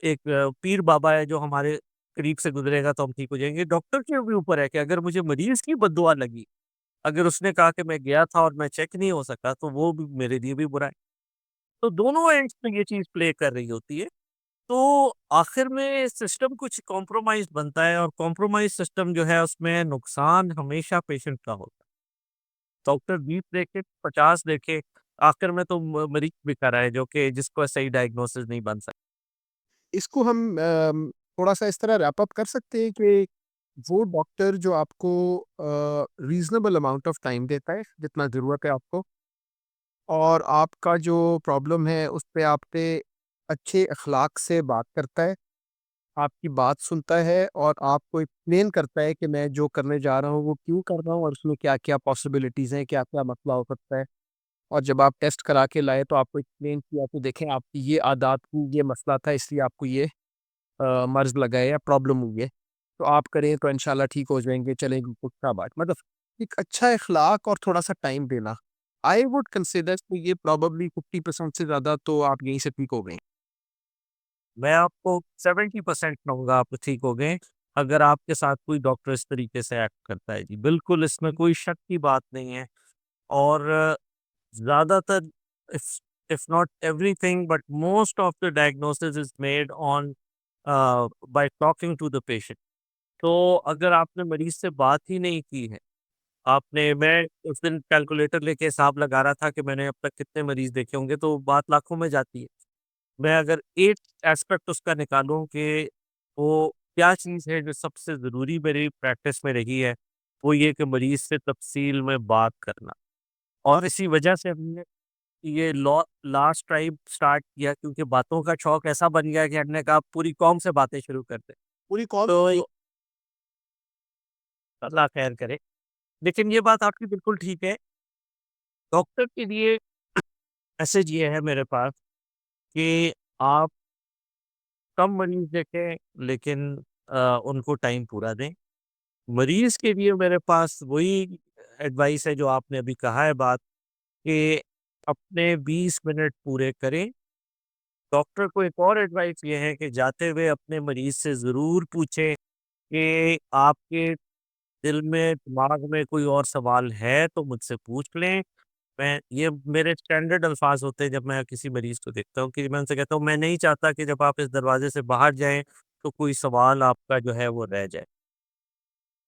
एक पीर बाबा है जो हमारे करीब से गुज़रेगा तो हम ठीक हो जाएँगे। डॉक्टर के भी ऊपर है कि अगर मुझे मरीज़ की बददुआ लगी, अगर उसने कहा कि मैं गया था और मैं चेक नहीं हो सका, तो वो भी मेरे लिए भी बुरा है। तो दोनों एंड्स पे ये चीज़ प्ले कर रही होती है। तो आखिर में सिस्टम कुछ कॉम्प्रोमाइज़ बनता है, और कॉम्प्रोमाइज़ सिस्टम जो है उसमें नुकसान हमेशा पेशेंट का होता है। डॉक्टर 20 देखे, 50 देखे, आखिर में तो मरीज भी खरा है जो कि जिसको सही डायग्नोसिस नहीं बन सकता। इसको हम थोड़ा-सा इस तरह रैप अप कर सकते हैं कि वो डॉक्टर जो आपको रीज़नेबल अमाउंट ऑफ टाइम देता है, जितना ज़रूरत है आपको, और आपका जो प्रॉब्लम है उस पे आप पे अच्छे अखलाक से बात करता है, आपकी बात सुनता है और आपको एक्सप्लेन करता है कि मैं जो करने जा रहा हूँ वो क्यों कर रहा हूँ और उसमें क्या-क्या पॉसिबिलिटीज़ हैं, क्या-क्या मसला हो सकता है। और जब आप टेस्ट करा के लाए तो आपको एक्सप्लेन किया कि देखें आपकी ये आदत थी, ये मसला था, इसलिए आपको ये मर्ज़ लगा है या प्रॉब्लम हुई है। तो आप करें तो इंशाल्लाह ठीक हो जाएँगे, चलेंगे पुख्ता बात। मतलब एक अच्छा इख़लाक़ और थोड़ा-सा टाइम देना। आई वुड कंसिडर कि ये प्रोबेबली 50% से ज़्यादा तो आप यहीं से ठीक हो गए। मैं आपको 70% कहूँगा आप ठीक हो गए, अगर आपके साथ कोई डॉक्टर इस तरीके से एक्ट करता है जी। बिल्कुल इसमें कोई शक की बात नहीं है। और ज़्यादातर if if not everything but most of the diagnosis is made on by talking to the patient. तो अगर आपने मरीज़ से बात ही नहीं की है, आपने मैं उस दिन कैलकुलेटर लेके हिसाब लगा रहा था कि मैंने अब तक कितने मरीज़ देखे होंगे, तो बात लाखों में जाती है। मैं अगर एक एस्पेक्ट उसका निकालूँ कि वो क्या चीज़ है जो सबसे ज़रूरी मेरी प्रैक्टिस में रही है, वो ये कि मरीज़ से तफ़सील में बात करना। और इसी वजह से हमने ये लास्ट ट्राइब स्टार्ट किया, क्योंकि बातों का शौक ऐसा बन गया कि हमने कहा पूरी कौम से बातें शुरू कर दें। पूरी कॉल तो अल्लाह खैर करे। लेकिन ये बात आपकी बिल्कुल ठीक है। डॉक्टर के लिए मैसेज ये है मेरे पास कि आप कम मरीज़ देखें, लेकिन उनको टाइम पूरा दें। मरीज़ के लिए मेरे पास वही एडवाइस है जो आपने अभी कहा है बात, कि अपने 20 मिनट पूरे करें। डॉक्टर को एक और एडवाइस ये है कि जाते हुए अपने मरीज़ से ज़रूर पूछें कि आपके दिल में, दिमाग में कोई और सवाल है तो मुझसे पूछ लें। मैं ये मेरे स्टैंडर्ड अल्फ़ाज़ होते हैं जब मैं किसी मरीज़ को देखता हूँ, कि मैं उनसे कहता हूँ मैं नहीं चाहता कि जब आप इस दरवाज़े से बाहर जाएँ तो कोई सवाल आपका जो है वो रह जाए।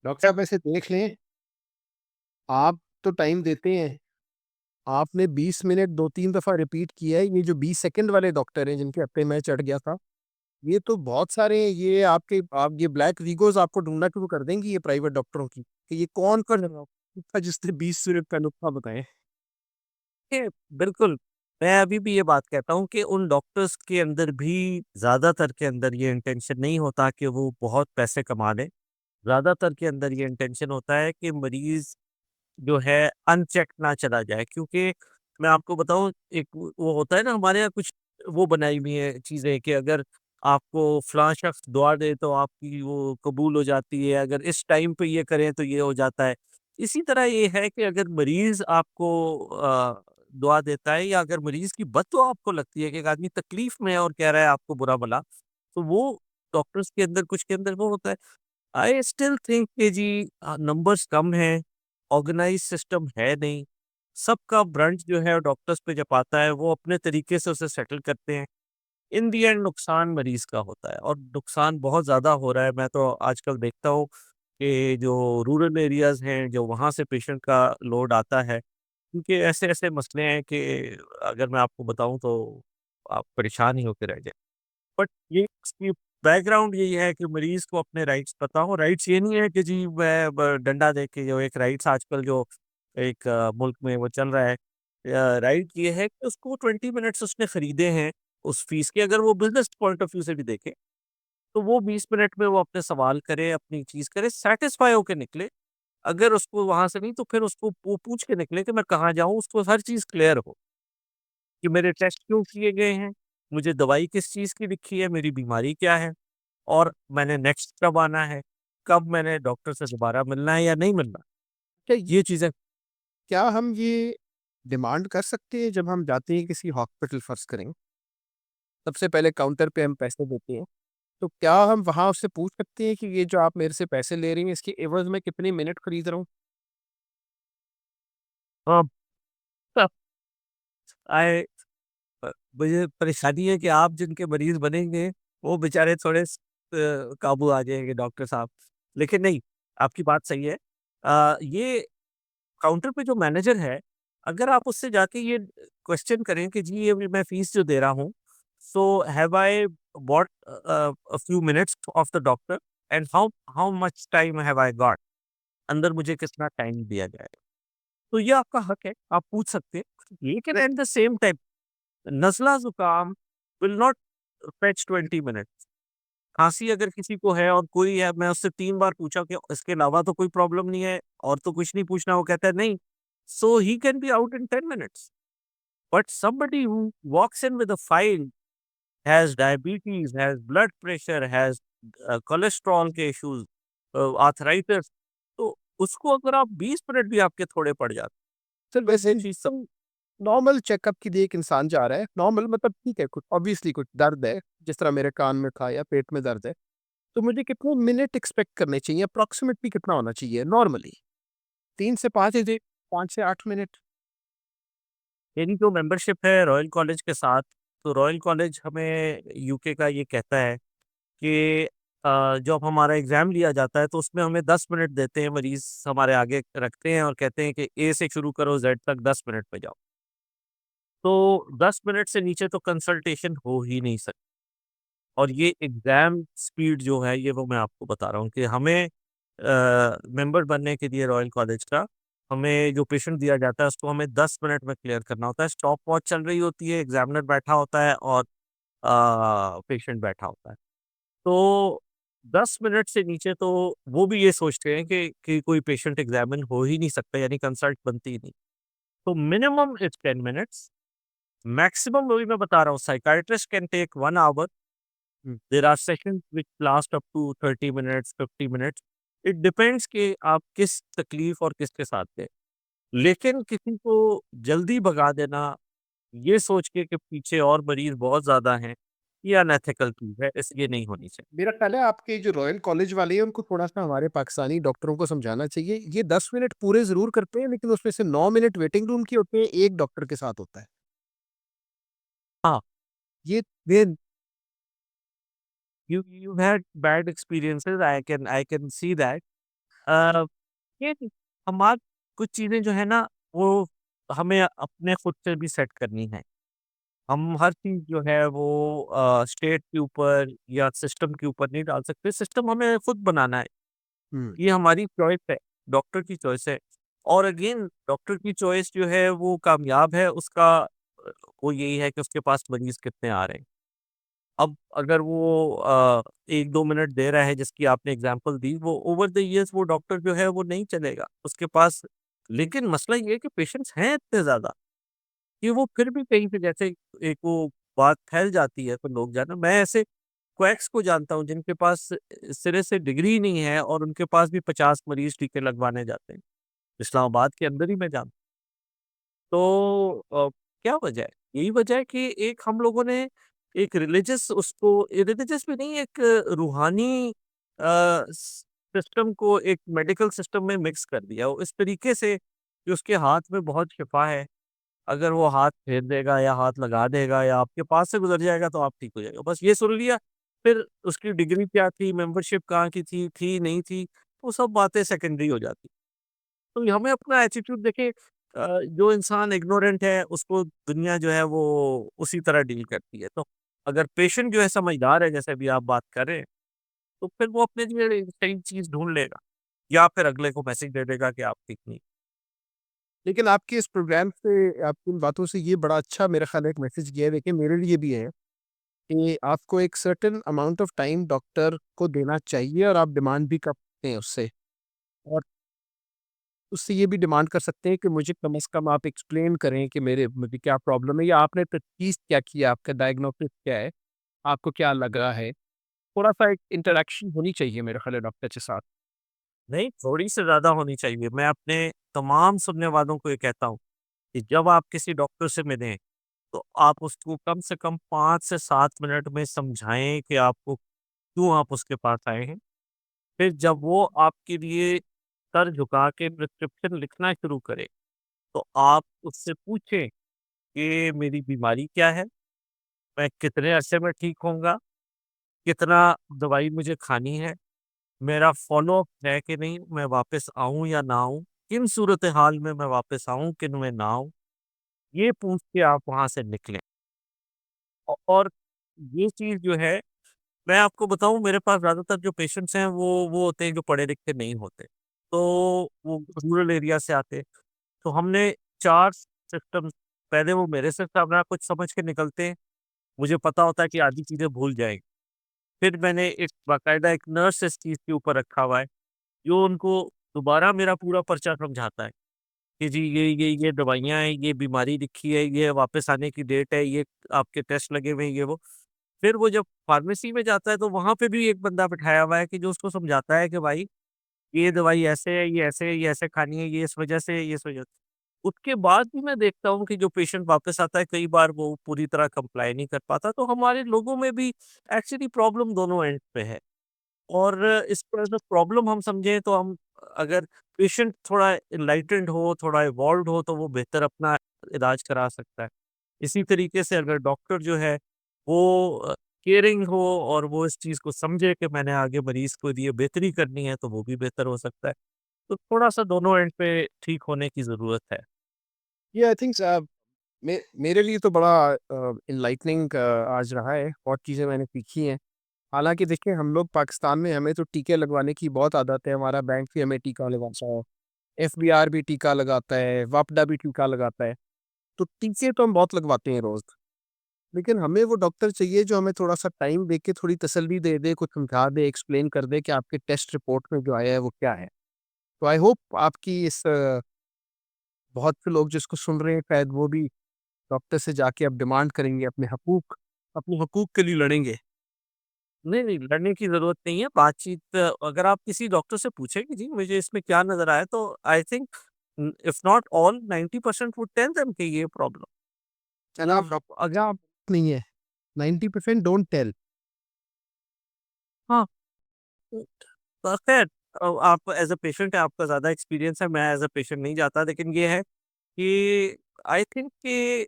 डॉक्टर साहब ऐसे देख लें, आप तो टाइम देते हैं, आपने 20 मिनट 2-3 दफ़ा रिपीट किया है, ये जो 20 सेकंड वाले डॉक्टर हैं जिनके हत्थे मैं चढ़ गया था, ये तो बहुत सारे ये आपके आप ये ब्लैक वीगोज़ आपको ढूँढना शुरू कर देंगी ये प्राइवेट डॉक्टरों की, कि ये कौन-सा था जिसने 20 मिनट का नुस्खा बताए। देखिए, बिल्कुल, मैं अभी भी ये बात कहता हूँ कि उन डॉक्टर्स के अंदर भी ज़्यादातर के अंदर ये इंटेंशन नहीं होता कि वो बहुत पैसे कमा लें। ज़्यादातर के अंदर ये इंटेंशन होता है कि मरीज़ जो है अनचेक ना चला जाए, क्योंकि मैं आपको बताऊँ, एक वो होता है ना हमारे यहाँ कुछ वो बनाई हुई है चीज़ें कि अगर आपको फलाँ शख्स दुआ दे तो आपकी वो कबूल हो जाती है, अगर इस टाइम पे ये करें तो ये हो जाता है। इसी तरह ये है कि अगर मरीज़ आपको दुआ देता है या अगर मरीज़ की बददुआ आपको लगती है कि एक आदमी तकलीफ़ में है और कह रहा है आपको बुरा-भला, तो वो डॉक्टर्स के अंदर कुछ के अंदर वो होता है। आई स्टिल थिंक कि जी नंबर्स कम हैं, ऑर्गेनाइज़ सिस्टम है नहीं, सबका ब्रंट जो है डॉक्टर्स पे जब आता है, वो अपने तरीके से उसे सेटल करते हैं। इन दी एंड नुकसान मरीज़ का होता है और नुकसान बहुत ज़्यादा हो रहा है। मैं तो आजकल देखता हूँ कि जो रूरल एरियाज़ हैं, जो वहाँ से पेशेंट का लोड आता है, क्योंकि ऐसे-ऐसे मसले हैं कि अगर मैं आपको बताऊँ तो आप परेशान ही होके रह जाएँ। बट ये इसकी बैकग्राउंड यही है कि मरीज़ को अपने राइट्स पता हो। राइट्स ये नहीं है कि जी मैं ब डंडा दे के जो एक राइट्स आजकल जो एक मुल्क में वो चल रहा है। राइट ये है कि उसको 20 मिनट्स उसने खरीदे हैं उस फीस के, अगर वो बिज़नेस पॉइंट ऑफ व्यू से भी देखे, तो वो 20 मिनट में वो अपने सवाल करे, अपनी चीज़ करे, सैटिस्फाई होके निकले। अगर उसको वहाँ से नहीं तो फिर उसको पूछ के निकले कि मैं कहाँ जाऊँ, उसको हर चीज़ क्लियर हो। कि मेरे टेस्ट क्यों किए गए हैं, मुझे दवाई किस चीज़ की लिखी है, मेरी बीमारी क्या है और मैंने नेक्स्ट कब आना है, कब मैंने डॉक्टर से दोबारा मिलना है या नहीं मिलना। क्या ये चीज़ें क्या हम ये डिमांड कर सकते हैं जब हम जाते हैं किसी हॉस्पिटल फ़र्ज़ करें, सबसे पहले काउंटर पे हम पैसे देते हैं, तो क्या हम वहाँ उससे पूछ सकते हैं कि ये जो आप मेरे से पैसे ले रही हैं इसके एवज़ में कितने मिनट खरीद रहा हूँ? अ, तब आए मुझे परेशानी है कि आप जिनके मरीज़ बनेंगे, वो बेचारे थोड़े काबू आ जाएँगे डॉक्टर साहब। लेकिन नहीं, आपकी बात सही है। ये काउंटर पे जो मैनेजर है, अगर आप उससे जाके ये क्वेश्चन करें कि जी ये मैं फ़ीस जो दे रहा हूँ, so have I bought a few minutes of the doctor and how how much time have I got? अंदर मुझे कितना टाइम दिया गया है? तो ये आपका हक है, आप पूछ सकते हैं। लेकिन एट द सेम टाइम नज़ला-ज़ुकाम विल नॉट फेच 20 मिनट्स। खाँसी अगर किसी को है और कोई है, मैं उससे 3 बार पूछा कि इसके अलावा तो कोई प्रॉब्लम नहीं है और तो कुछ नहीं पूछना, वो कहता है नहीं। So he can be out in 10 minutes. But somebody who walks in with a file, has diabetes, has blood pressure, has cholesterol के इश्यूज़, आर्थराइटिस, तो उसको अगर आप 20 मिनट भी आपके थोड़े पड़ जाते, सर तो वैसे वो चीज़ सब नॉर्मल चेकअप के लिए एक इंसान जा रहा है, नॉर्मल मतलब ठीक है, कुछ ऑब्वियसली कुछ दर्द है, जिस तरह मेरे कान में था या पेट में दर्द है, तो मुझे कितने मिनट एक्सपेक्ट करने चाहिए? अप्रॉक्सिमेटली कितना होना चाहिए नॉर्मली? 3 से 5 जी, 5 से 8 मिनट? मेरी जो मेंबरशिप है रॉयल कॉलेज के साथ, तो रॉयल कॉलेज हमें यूके का ये कहता है कि जब हमारा एग्ज़ाम लिया जाता है तो उसमें हमें 10 मिनट देते हैं, मरीज़ हमारे आगे रखते हैं और कहते हैं कि ए से शुरू करो ज़ेड तक 10 मिनट में जाओ। तो 10 मिनट से नीचे तो कंसल्टेशन हो ही नहीं सकती और ये एग्ज़ाम स्पीड जो है ये वो मैं आपको बता रहा हूँ कि हमें मेंबर बनने के लिए रॉयल कॉलेज का, हमें जो पेशेंट दिया जाता है उसको हमें 10 मिनट में क्लियर करना होता है। स्टॉप वॉच चल रही होती है, एग्ज़ामिनर बैठा होता है और पेशेंट बैठा होता है। तो 10 मिनट से नीचे तो वो भी ये सोचते हैं कि कोई पेशेंट एग्ज़ामिन हो ही नहीं सकता, यानी कंसल्ट बनती ही नहीं। तो मिनिमम इज़ 10 मिनट्स, मैक्सिमम वही मैं बता रहा हूँ, psychiatrist can take 1 hour, hmm, there are sessions which last up to 30 minutes, 50 minutes. It depends कि आप किस तकलीफ और किसके साथ थे। लेकिन किसी को जल्दी भगा देना, ये सोच के कि पीछे और मरीज़ बहुत ज़्यादा हैं, ये अनएथिकल चीज़ है, इसलिए नहीं होनी चाहिए। मेरा ख़्याल है आपके जो रॉयल कॉलेज वाले हैं उनको थोड़ा-सा हमारे पाकिस्तानी डॉक्टरों को समझाना चाहिए। ये 10 मिनट पूरे ज़रूर करते हैं लेकिन उसमें से 9 मिनट वेटिंग रूम की होते हैं, 1 डॉक्टर के साथ होता है। हाँ, ये ये you've had bad experiences, I can see that। अ, ये हमार कुछ चीज़ें जो है ना, वो हमें अपने खुद से भी सेट करनी है। हम हर चीज़ जो है वो स्टेट के ऊपर या सिस्टम के ऊपर नहीं डाल सकते, सिस्टम हमें खुद बनाना है। हुँ, ये हमारी चॉइस है, डॉक्टर की चॉइस है और अगेन डॉक्टर की चॉइस जो है वो कामयाब है, उसका वो यही है कि उसके पास मरीज़ कितने आ रहे हैं। अब अगर वो 1-2 मिनट दे रहा है जिसकी आपने एग्ज़ाम्पल दी, वो ओवर द ईयर्स वो डॉक्टर जो है वो नहीं चलेगा, उसके पास। लेकिन मसला ये है कि पेशेंट्स हैं इतने ज़्यादा कि वो फिर भी कहीं पे जैसे एक वो बात फैल जाती है, तो लोग जाना, मैं ऐसे क्वैक्स को जानता हूँ जिनके पास सिरे से डिग्री नहीं है और उनके पास भी 50 मरीज़ टीके लगवाने जाते हैं। इस्लामाबाद के अंदर ही मैं जानता हूँ। तो क्या वजह है? यही वजह है कि एक हम लोगों ने एक रिलीजियस उसको रिलीजियस भी नहीं, एक रूहानी सिस्टम को एक मेडिकल सिस्टम में मिक्स कर दिया। वो इस तरीके से कि उसके हाथ में बहुत शिफ़ा है। अगर वो हाथ फेर देगा या हाथ लगा देगा या आपके पास से गुज़र जाएगा तो आप ठीक हो जाएगा। बस ये सुन लिया, फिर उसकी डिग्री क्या थी, मेंबरशिप कहाँ की थी, नहीं थी, वो सब बातें सेकेंडरी हो जाती। तो हमें अपना एटीट्यूड देखिए, जो इंसान इग्नोरेंट है उसको दुनिया जो है वो उसी तरह डील करती है। तो अगर पेशेंट जो है समझदार है, जैसे अभी आप बात कर रहे हैं, तो फिर वो अपने लिए सही चीज़ ढूँढ लेगा या फिर अगले को मैसेज दे देगा कि आप ठीक नहीं। लेकिन आपके इस प्रोग्राम से, आपकी इन बातों से ये बड़ा अच्छा मेरा ख़्याल है एक मैसेज गया है, देखिए मेरे लिए भी है कि आपको एक certain amount of time doctor को देना चाहिए और आप डिमांड भी कर सकते हैं उससे। और उससे ये भी डिमांड कर सकते हैं कि मुझे कम से कम आप एक्सप्लेन करें कि मेरे मुझे क्या प्रॉब्लम है या आपने तजवीज़ क्या किया, आपका डायग्नोसिस क्या है, आपको क्या लग रहा है? थोड़ा-सा एक इंटरैक्शन होनी चाहिए मेरे ख़्याल है डॉक्टर के साथ। नहीं, थोड़ी से ज़्यादा होनी चाहिए। मैं अपने तमाम सुनने वालों को ये कहता हूँ कि जब आप किसी डॉक्टर से मिलें, तो आप उसको कम से कम 5 से 7 मिनट में समझाएँ कि आपको क्यों आप उसके पास आए हैं। फिर जब वो आपके लिए सर झुका के प्रिस्क्रिप्शन लिखना शुरू करे, तो आप उससे पूछें कि मेरी बीमारी क्या है? मैं कितने अरसे में ठीक होऊँगा? कितना दवाई मुझे खानी है? मेरा फ़ॉलो-अप है कि नहीं? मैं वापस आऊँ या ना आऊँ? किन सूरत-ए-हाल में मैं वापस आऊँ, किन में ना आऊँ? ये पूछ के आप वहाँ से निकलें। और ये चीज़ जो है, मैं आपको बताऊँ, मेरे पास ज़्यादातर जो पेशेंट्स हैं वो होते हैं जो पढ़े-लिखे नहीं होते। तो वो रूरल एरिया से आते हैं। तो हमने 4 सिस्टम, पहले वो मेरे से सारा कुछ समझ के निकलते हैं। मुझे पता होता है कि आधी चीज़ें भूल जाएँगे। फिर मैंने एक बाकायदा एक नर्स इस चीज़ के ऊपर रखा हुआ है, जो उनको दोबारा मेरा पूरा पर्चा समझाता है कि जी ये दवाइयाँ हैं, ये बीमारी लिखी है, ये वापस आने की डेट है, ये आपके टेस्ट लगे हुए हैं, ये वो। फिर वो जब फार्मेसी में जाता है तो वहाँ पे भी एक बंदा बिठाया हुआ है कि जो उसको समझाता है कि भाई ये दवाई ऐसे है, ये ऐसे खानी है, ये इस वजह से है, ये इस वजह से। उसके बाद भी मैं देखता हूँ कि जो पेशेंट वापस आता है, कई बार वो पूरी तरह कंप्लाई नहीं कर पाता। तो हमारे लोगों में भी एक्चुअली प्रॉब्लम दोनों एंड पे है। और इसको एज़ अ प्रॉब्लम हम समझें तो हम, अगर पेशेंट थोड़ा एनलाइटेंड हो, थोड़ा इवॉल्व्ड हो, तो वो बेहतर अपना इलाज करा सकता है। इसी तरीके से अगर डॉक्टर जो है वो केयरिंग हो और वो इस चीज़ को समझे कि मैंने आगे मरीज़ के लिए बेहतरी करनी है, तो वो भी बेहतर हो सकता है। तो थोड़ा-सा दोनों एंड पे ठीक होने की ज़रूरत है। ये आई थिंक मेरे लिए तो बड़ा एनलाइटनिंग आज रहा है, बहुत चीज़ें मैंने सीखी हैं। हालाँकि देखिए हम लोग पाकिस्तान में हमें तो टीके लगवाने की बहुत आदत है, हमारा बैंक भी हमें टीका लगवाता है, एफबीआर भी टीका लगाता है, वापडा भी टीका लगाता है, तो टीके तो हम बहुत लगवाते हैं रोज़। लेकिन हमें वो डॉक्टर चाहिए जो हमें थोड़ा-सा टाइम दे के थोड़ी तसल्ली दे दे, कुछ समझा दे, एक्सप्लेन कर दे कि आपके टेस्ट रिपोर्ट में जो आया है वो क्या है। तो आई होप आपकी इस बहुत से लोग जिसको सुन रहे हैं शायद वो भी डॉक्टर से जाके अब डिमांड करेंगे अपने हकूक के लिए लड़ेंगे। नहीं, नहीं, लड़ने की ज़रूरत नहीं है। बातचीत, अगर आप किसी डॉक्टर से पूछें कि जी मुझे इसमें क्या नज़र आया, तो I think if not all 90% would tell them कि ये प्रॉब्लम। जनाब अगर आप नहीं है, 90% डोंट टेल। हाँ, खैर, आप एज़ अ पेशेंट है, आपका ज़्यादा एक्सपीरियंस है, मैं एज़ अ पेशेंट नहीं जाता, लेकिन ये है कि आई थिंक कि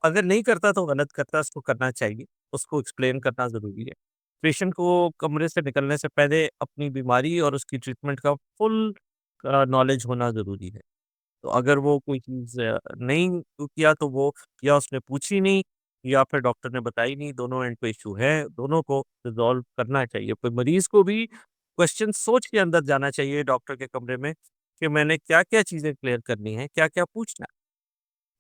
अगर नहीं करता तो गलत करता है, उसको करना चाहिए, उसको एक्सप्लेन करना ज़रूरी है। पेशेंट को कमरे से निकलने से पहले अपनी बीमारी और उसकी ट्रीटमेंट का फुल नॉलेज होना ज़रूरी है। तो अगर वो कोई चीज़ नहीं किया, तो वो या उसने पूछी नहीं या फिर डॉक्टर ने बताई नहीं, दोनों एंड पे इश्यू है, दोनों को रिज़ॉल्व करना चाहिए। कोई मरीज़ को भी क्वेश्चन सोच के अंदर जाना चाहिए डॉक्टर के कमरे में कि मैंने क्या-क्या चीज़ें क्लियर करनी है, क्या-क्या पूछना है।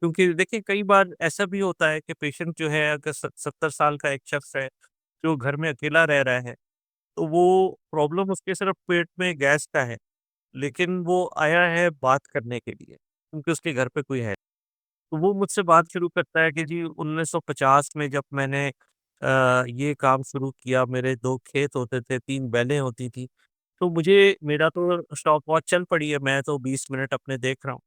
क्योंकि देखिए कई बार ऐसा भी होता है कि पेशेंट जो है, अगर 70 साल का एक शख्स है, जो घर में अकेला रह रहा है, तो वो प्रॉब्लम उसके सिर्फ़ पेट में गैस का है, लेकिन वो आया है बात करने के लिए, क्योंकि उसके घर पे कोई है। तो वो मुझसे बात शुरू करता है कि जी 1950 में जब मैंने ये काम शुरू किया, मेरे 2 खेत होते थे, 3 बैलें होती थी। तो मुझे मेरा तो स्टॉपवॉच चल पड़ी है, मैं तो 20 मिनट अपने देख रहा हूँ।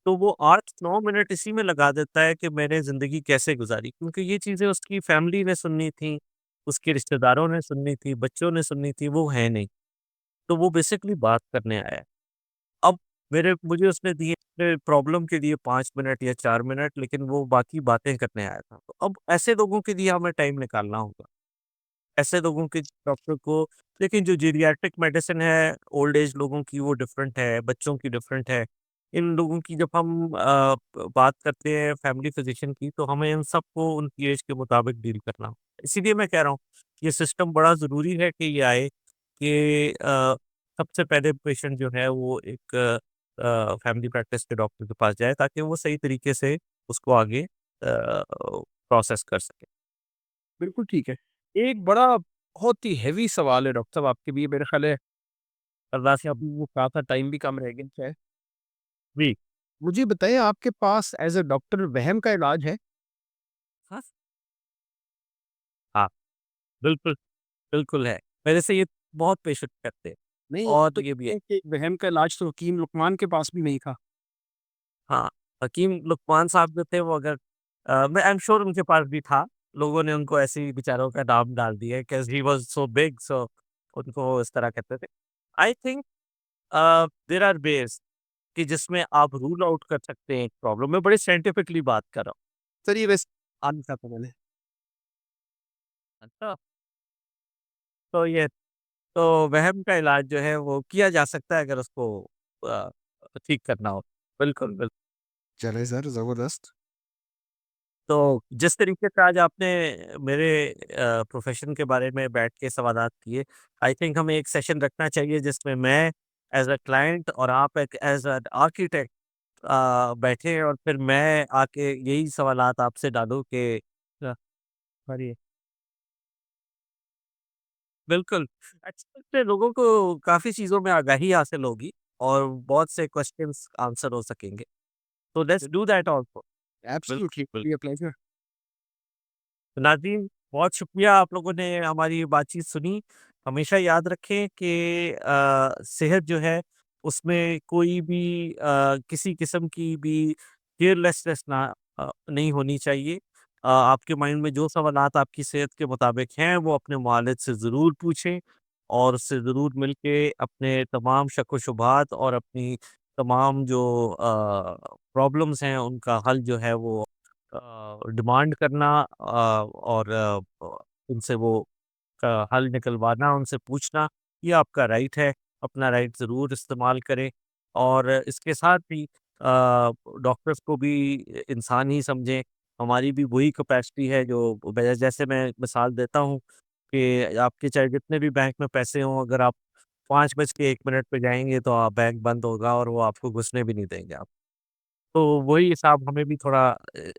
तो वो 8-9 मिनट इसी में लगा देता है कि मैंने ज़िंदगी कैसे गुज़ारी, क्योंकि ये चीज़ें उसकी फैमिली ने सुननी थी, उसके रिश्तेदारों ने सुननी थी, बच्चों ने सुननी थी, वो है नहीं। तो वो बेसिकली बात करने आया है। अब मेरे मुझे उसने दिए अपने प्रॉब्लम के लिए 5 मिनट या 4 मिनट, लेकिन वो बाकी बातें करने आया था। तो अब ऐसे लोगों के लिए हमें टाइम निकालना होगा। ऐसे लोगों के डॉक्टर को, लेकिन जो जीरियाट्रिक मेडिसिन है, ओल्ड एज लोगों की वो डिफरेंट है, बच्चों की डिफरेंट है। इन लोगों की जब हम बात करते हैं फैमिली फिजिशियन की, तो हमें इन सबको उनकी एज के मुताबिक डील करना होगा। इसीलिए मैं कह रहा हूँ, ये सिस्टम बड़ा ज़रूरी है कि ये आए कि सबसे पहले पेशेंट जो है वो एक फैमिली प्रैक्टिस के डॉक्टर के पास जाए, ताकि वो सही तरीके से उसको आगे प्रोसेस कर सके। बिल्कुल ठीक है। एक बड़ा बहुत ही हेवी सवाल है डॉक्टर साहब आपके लिए मेरे ख़्याल है, अल्लाह से अभी वो कहा था टाइम भी कम रह गया है। जी। मुझे बताइए आपके पास एज़ अ डॉक्टर वहम का इलाज है? हाँ, हाँ, बिल्कुल, बिल्कुल है। मेरे से ये बहुत पेशेंट करते हैं नहीं, और तो ये भी है। ये कि वहम का इलाज तो हकीम लुकमान के पास भी नहीं था। हाँ, हकीम लुकमान साहब जो थे वो अगर मैं आई एम श्योर उनके पास भी था। लोगों ने उनको ऐसे ही बेचारों का नाम डाल दिया है, because he was so big, so उनको इस तरह कहते थे। I think there are ways कि जिसमें आप रूल आउट कर सकते हैं एक प्रॉब्लम। मैं बड़ी साइंटिफिकली बात कर रहा हूँ। सर ये वैसे आने था था मैंने। अच्छा, तो ये तो वहम का इलाज जो है वो किया जा सकता है, अगर उसको अ, ठीक करना हो। बिल्कुल, बिल्कुल। चले सर ज़बरदस्त। तो जिस तरीके से आज आपने मेरे प्रोफ़ेशन के बारे में बैठ के सवालात किए, आई थिंक हमें एक सेशन रखना चाहिए जिसमें मैं एज़ अ क्लाइंट और आप एक एज़ एन आर्किटेक्ट बैठें, और फिर मैं आके यही सवालात आपसे डालूँ कि सॉरी, बिल्कुल। एक्चुअली इससे लोगों को काफ़ी चीज़ों में आगाही हासिल होगी और बहुत से क्वेश्चन्स आंसर हो सकेंगे। तो let's do that also. Absolutely, बिल्कुल, बिल्कुल। Be a pleasure. तो नाज़रीन, बहुत शुक्रिया आप लोगों ने हमारी ये बातचीत सुनी। हमेशा याद रखें कि सेहत जो है उसमें कोई भी किसी किस्म की भी केयरलेसनेस नहीं होनी चाहिए। आपके माइंड में जो सवालात आपकी सेहत के मुताबिक हैं वो अपने मुआलिज से ज़रूर पूछें, और उससे ज़रूर मिल के अपने तमाम शक-व-शुबहात और अपनी तमाम जो प्रॉब्लम्स हैं उनका हल जो है वो डिमांड करना, और उनसे वो हल निकलवाना, उनसे पूछना, ये आपका राइट है। अपना राइट ज़रूर इस्तेमाल करें, और इसके साथ ही डॉक्टर्स को भी इंसान ही समझें। हमारी भी वही कैपेसिटी है, जो जैसे मैं मिसाल देता हूँ कि आपके चाहे जितने भी बैंक में पैसे हों, अगर आप 5 बज के 1 मिनट पे जाएँगे तो बैंक बंद होगा और वो आपको घुसने भी नहीं देंगे आप। तो वही हिसाब हमें भी थोड़ा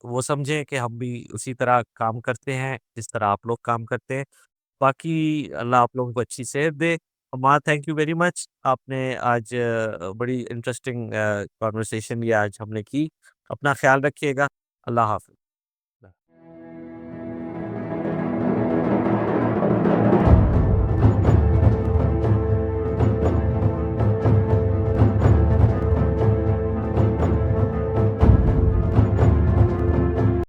वो समझें कि हम भी उसी तरह काम करते हैं, जिस तरह आप लोग काम करते हैं। बाकी अल्लाह आप लोगों को अच्छी सेहत दे। अम्मा, थैंक यू वेरी मच। आपने आज बड़ी इंटरेस्टिंग कन्वर्सेशन ये आज हमने की। अपना ख़्याल रखिएगा। अल्लाह हाफ़िज़।